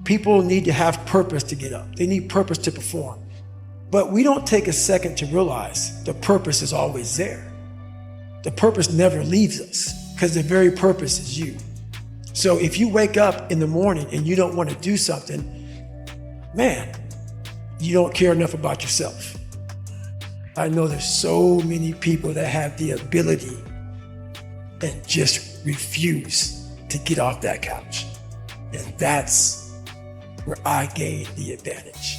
People need to have purpose to get up. They need purpose to perform. But we don't take a second to realize the purpose is always there. The purpose never leaves us because the very purpose is you. So if you wake up in the morning and you don't want to do something, man, you don't care enough about yourself. I know there's so many people that have the ability and just refuse to get off that couch. And that's where I gain the advantage.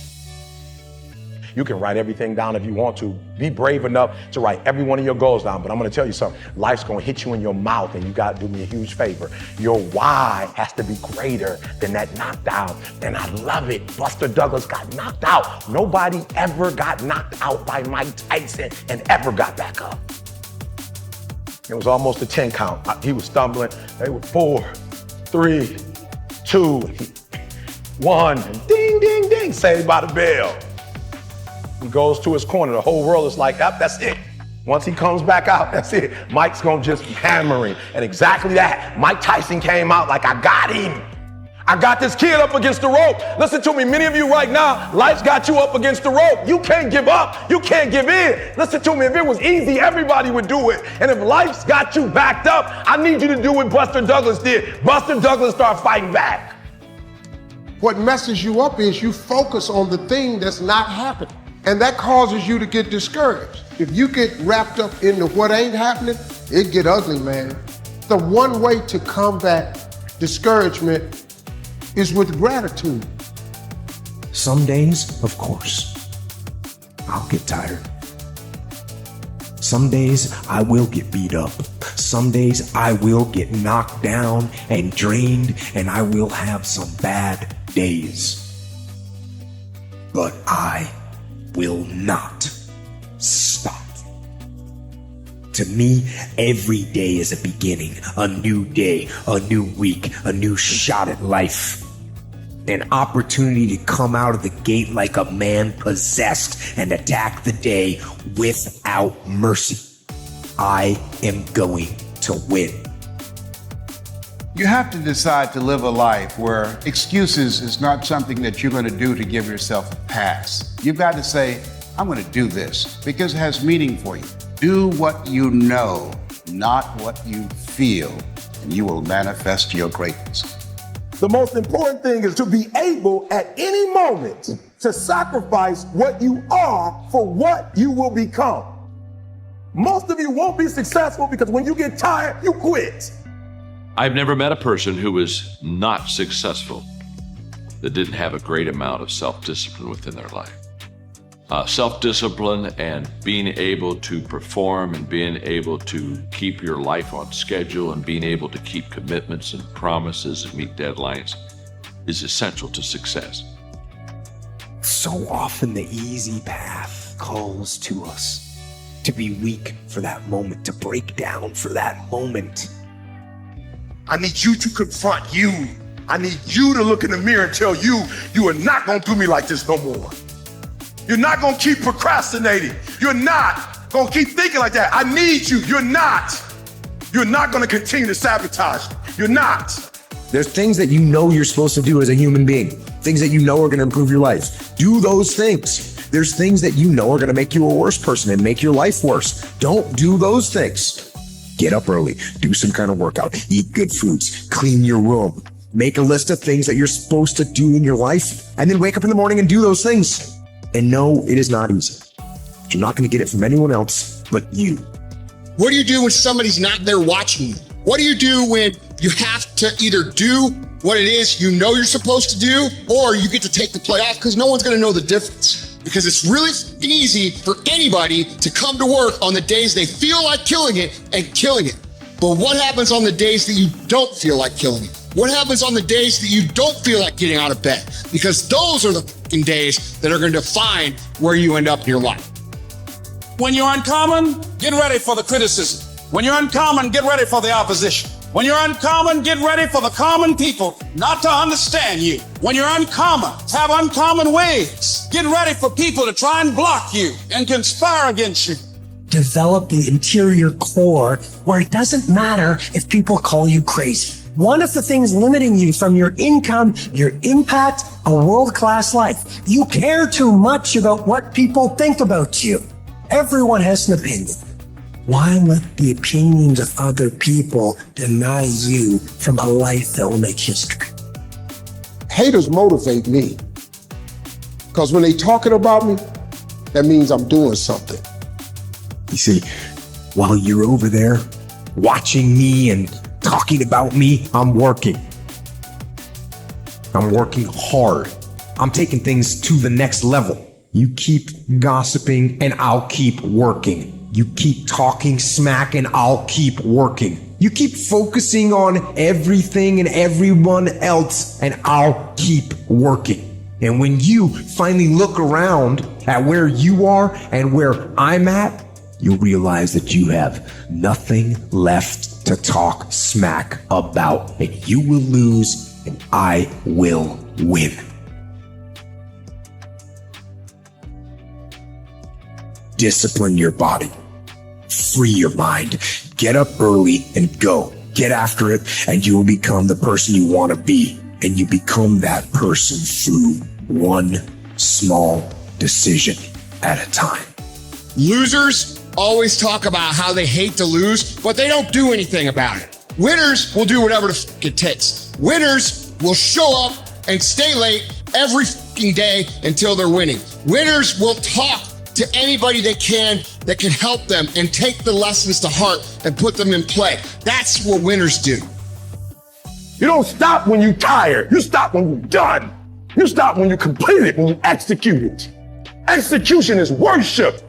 You can write everything down if you want to. Be brave enough to write every one of your goals down. But I'm gonna tell you something. Life's gonna hit you in your mouth, and you gotta do me a huge favor. Your why has to be greater than that knockdown. And I love it. Buster Douglas got knocked out. Nobody ever got knocked out by Mike Tyson and ever got back up. It was almost a 10 count. He was stumbling. They were 4, 3, 2, 1, and ding, ding, ding, saved by the bell. He goes to his corner. The whole world is like, yep, that's it. Once he comes back out, that's it. Mike's gonna just be hammering. And exactly that. Mike Tyson came out like, I got him. I got this kid up against the rope. Listen to me, many of you right now, life's got you up against the rope. You can't give up. You can't give in. Listen to me, if it was easy, everybody would do it. And if life's got you backed up, I need you to do what Buster Douglas did. Buster Douglas started fighting back. What messes you up is you focus on the thing that's not happening. And that causes you to get discouraged. If you get wrapped up into what ain't happening, it get ugly, man. The one way to combat discouragement is with gratitude. Some days, of course, I'll get tired. Some days I will get beat up. Some days I will get knocked down and drained, and I will have some bad days. But I will not stop. To me, every day is a beginning, a new day, a new week, a new shot at life. An opportunity to come out of the gate like a man possessed and attack the day without mercy. I am going to win. You have to decide to live a life where excuses is not something that you're going to do to give yourself a pass. You've got to say, I'm going to do this because it has meaning for you. Do what you know, not what you feel, and you will manifest your greatness. The most important thing is to be able at any moment to sacrifice what you are for what you will become. Most of you won't be successful because when you get tired, you quit. I've never met a person who was not successful that didn't have a great amount of self-discipline within their life. Self-discipline and being able to perform and being able to keep your life on schedule and being able to keep commitments and promises and meet deadlines is essential to success. So often the easy path calls to us to be weak for that moment, to break down for that moment. I need you to confront you. I need you to look in the mirror and tell you, you are not gonna do me like this no more. You're not gonna keep procrastinating. You're not gonna keep thinking like that. I need you, you're not. You're not gonna continue to sabotage. You're not. There's things that you know you're supposed to do as a human being, things that you know are gonna improve your life. Do those things. There's things that you know are gonna make you a worse person and make your life worse. Don't do those things. Get up early, do some kind of workout, eat good foods, clean your room, make a list of things that you're supposed to do in your life, and then wake up in the morning and do those things. And no, it is not easy. You're not going to get it from anyone else but you. What do you do when somebody's not there watching you? What do you do when you have to either do what it is you know you're supposed to do, or you get to take the play off because no one's going to know the difference? Because it's really easy for anybody to come to work on the days they feel like killing it and killing it. But what happens on the days that you don't feel like killing it? What happens on the days that you don't feel like getting out of bed? Because those are the fucking days that are going to define where you end up in your life. When you're uncommon, get ready for the criticism. When you're uncommon, get ready for the opposition. When you're uncommon, get ready for the common people not to understand you. When you're uncommon, have uncommon ways. Get ready for people to try and block you and conspire against you. Develop the interior core where it doesn't matter if people call you crazy. one of the things limiting you from your income, your impact, a world-class life. You care too much about what people think about you. Everyone has an opinion. Why let the opinions of other people deny you from a life that will make history? Haters motivate me. Because when they talking about me, that means I'm doing something. You see, while you're over there watching me and talking about me, I'm working. I'm working hard. I'm taking things to the next level. You keep gossiping and I'll keep working. You keep talking smack and I'll keep working. You keep focusing on everything and everyone else and I'll keep working. And when you finally look around at where you are and where I'm at, you'll realize that you have nothing left to talk smack about. And you will lose and I will win. Discipline your body. Free your mind. Get up early and go. Get after it and you will become the person you want to be. And you become that person through one small decision at a time. Losers always talk about how they hate to lose, but they don't do anything about it. Winners will do whatever the fuck it takes. Winners will show up and stay late every fucking day until they're winning. Winners will talk to anybody they can that can help them and take the lessons to heart and put them in play. That's what winners do. You don't stop when you're tired. You stop when you're done. You stop when you complete it, when you execute it. Execution is worship.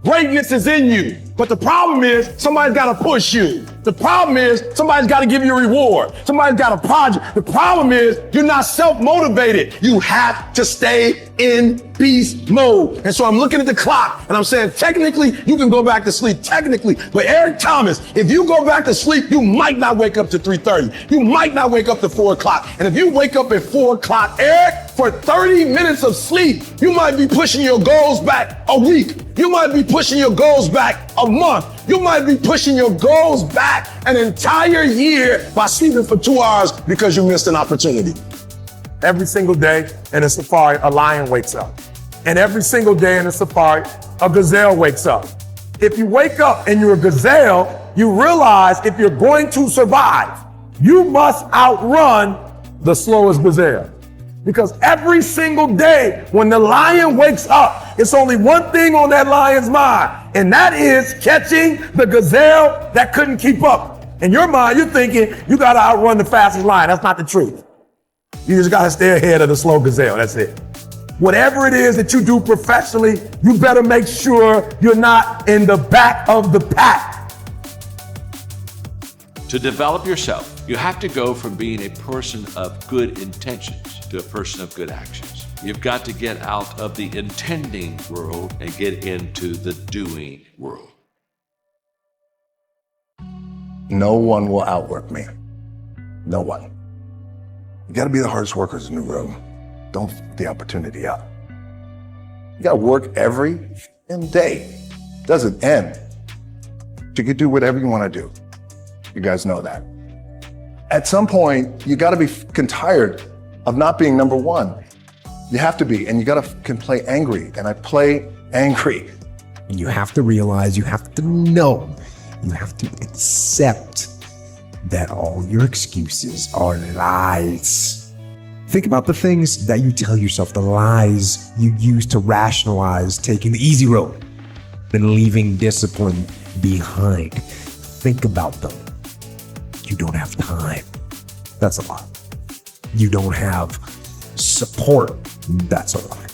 Greatness is in you. But the problem is somebody's got to push you. The problem is somebody's got to give you a reward. Somebody's got a project. The problem is you're not self-motivated. You have to stay in beast mode. And so I'm looking at the clock and I'm saying, technically, you can go back to sleep. Technically. But Eric Thomas, if you go back to sleep, you might not wake up to 3:30. You might not wake up to 4 o'clock. And if you wake up at 4 o'clock, Eric, for 30 minutes of sleep, you might be pushing your goals back a week. You might be pushing your goals back a month. You might be pushing your goals back an entire year by sleeping for 2 hours because you missed an opportunity. Every single day in a safari, a lion wakes up. And every single day in a safari, a gazelle wakes up. If you wake up and you're a gazelle, you realize if you're going to survive, you must outrun the slowest gazelle. Because every single day when the lion wakes up, it's only one thing on that lion's mind, and that is catching the gazelle that couldn't keep up. In your mind, you're thinking you got to outrun the fastest lion. That's not the truth. You just got to stay ahead of the slow gazelle. That's it. Whatever it is that you do professionally, you better make sure you're not in the back of the pack. To develop yourself, you have to go from being a person of good intentions to a person of good actions. You've got to get out of the intending world and get into the doing world. No one will outwork me. No one. You got to be the hardest workers in the room. Don't f the opportunity up. You got to work every day. Doesn't end. You can do whatever you want to do. You guys know that. At some point, you got to be f***ing tired of not being number one. You have to be, and you got to f***ing play angry, and I play angry. And you have to realize, you have to know, you have to accept that all your excuses are lies. Think about the things that you tell yourself, the lies you use to rationalize taking the easy road and leaving discipline behind. Think about them. You don't have time. That's a lie. You don't have support. That's a lie.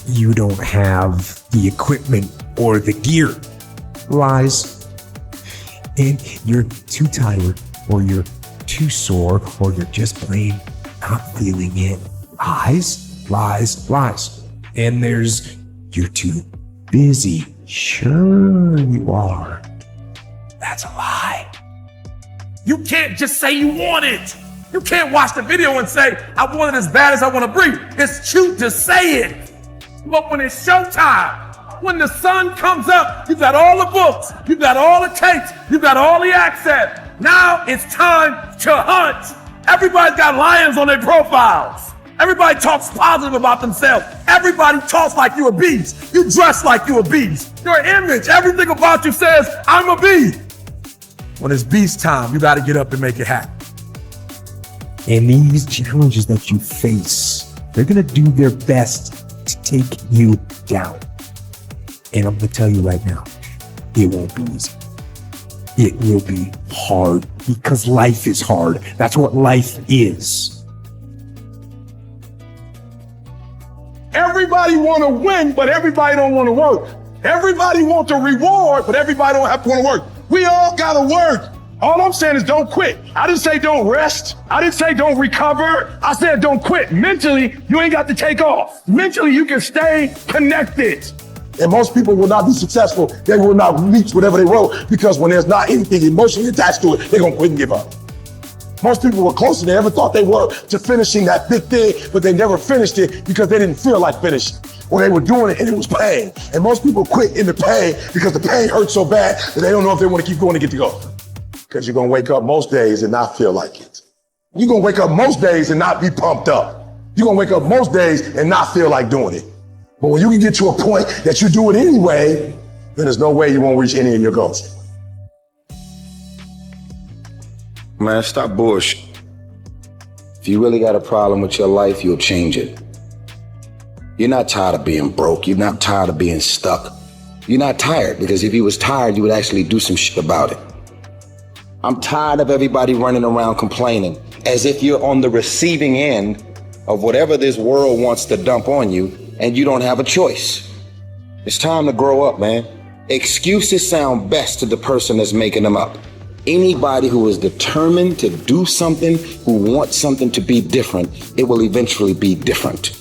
You don't have the equipment or the gear. Lies. And you're too tired, or you're too sore, or you're just plain not feeling it. Lies, lies, lies. And there's, you're too busy. Sure you are. That's a lie. You can't just say you want it. You can't watch the video and say, I want it as bad as I want to breathe. It's cute to say it. But when it's showtime, when the sun comes up, you got all the books, you got all the tapes, you got all the access. Now it's time to hunt. Everybody's got lions on their profiles. Everybody talks positive about themselves. Everybody talks like you're a beast. You dress like you're a beast. Your image, everything about you says, I'm a beast. When it's beast time, you got to get up and make it happen. And these challenges that you face, they're going to do their best to take you down. And I'm going to tell you right now, it won't be easy. It will be hard because life is hard. That's what life is. Everybody want to win, but everybody don't want to work. Everybody wants a reward, but everybody don't have to want to work. We all got to work. All I'm saying is don't quit. I didn't say don't rest. I didn't say don't recover. I said don't quit. Mentally, you ain't got to take off. Mentally, you can stay connected. And most people will not be successful. They will not reach whatever they wrote because when there's not anything emotionally attached to it, they're going to quit and give up. Most people were closer than they ever thought they were to finishing that big thing, but they never finished it because they didn't feel like finishing. Or they were doing it and it was pain. And most people quit in the pain because the pain hurts so bad that they don't know if they want to keep going to get to go. Because you're going to wake up most days and not feel like it. You're going to wake up most days and not be pumped up. You're going to wake up most days and not feel like doing it. But when you can get to a point that you do it anyway, then there's no way you won't reach any of your goals. Man, stop bullshit. If you really got a problem with your life, you'll change it. You're not tired of being broke. You're not tired of being stuck. You're not tired, because if you was tired, you would actually do some shit about it. I'm tired of everybody running around complaining as if you're on the receiving end of whatever this world wants to dump on you and you don't have a choice. It's time to grow up, man. Excuses sound best to the person that's making them up. Anybody who is determined to do something, who wants something to be different, it will eventually be different.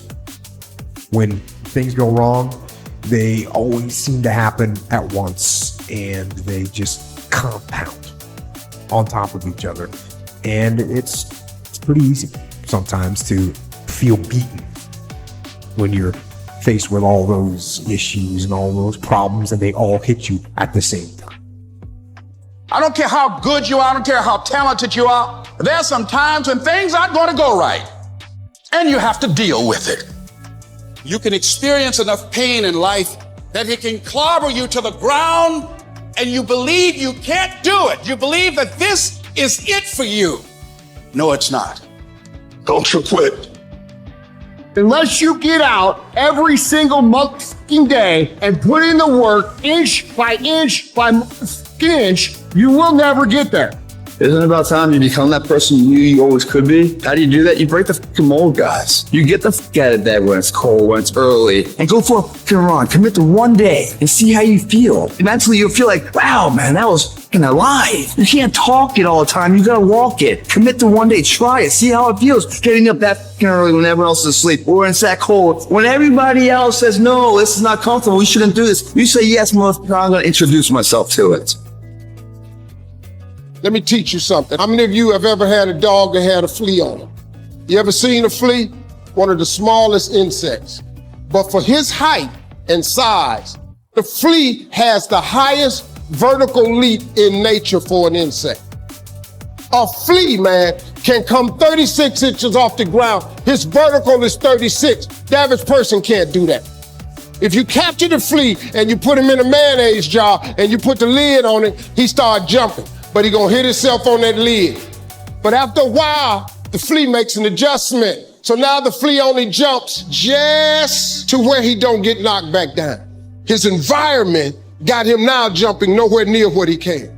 When things go wrong, they always seem to happen at once, and they just compound on top of each other. And it's pretty easy sometimes to feel beaten when you're faced with all those issues and all those problems, and they all hit you at the same time. I don't care how good you are, I don't care how talented you are. There's some times when things aren't going to go right, and you have to deal with it. You can experience enough pain in life that it can clobber you to the ground, and you believe you can't do it. You believe that this is it for you. No, it's not. Don't you quit. Unless you get out every single motherfucking day and put in the work inch by inch by inch, you will never get there. Isn't it about time you become that person you knew you always could be? How do you do that? You break the fucking mold, guys. You get the fuck out of bed when it's cold, when it's early, and go for a fucking run. Commit to one day and see how you feel. Eventually you'll feel like, wow, man, that was fucking alive. You can't talk it all the time. You gotta walk it. Commit to one day. Try it. See how it feels. Getting up that fucking early when everyone else is asleep, or when it's that cold. When everybody else says, no, this is not comfortable, we shouldn't do this. You say, yes, motherfucker, I'm gonna introduce myself to it. Let me teach you something. How many of you have ever had a dog that had a flea on it? You ever seen a flea? One of the smallest insects. But for his height and size, the flea has the highest vertical leap in nature for an insect. A flea, man, can come 36 inches off the ground. His vertical is 36. The average person can't do that. If you capture the flea and you put him in a mayonnaise jar and you put the lid on it, he start jumping. But he gonna hit himself on that lid. But after a while, the flea makes an adjustment. So now the flea only jumps just to where he don't get knocked back down. His environment got him now jumping nowhere near what he can.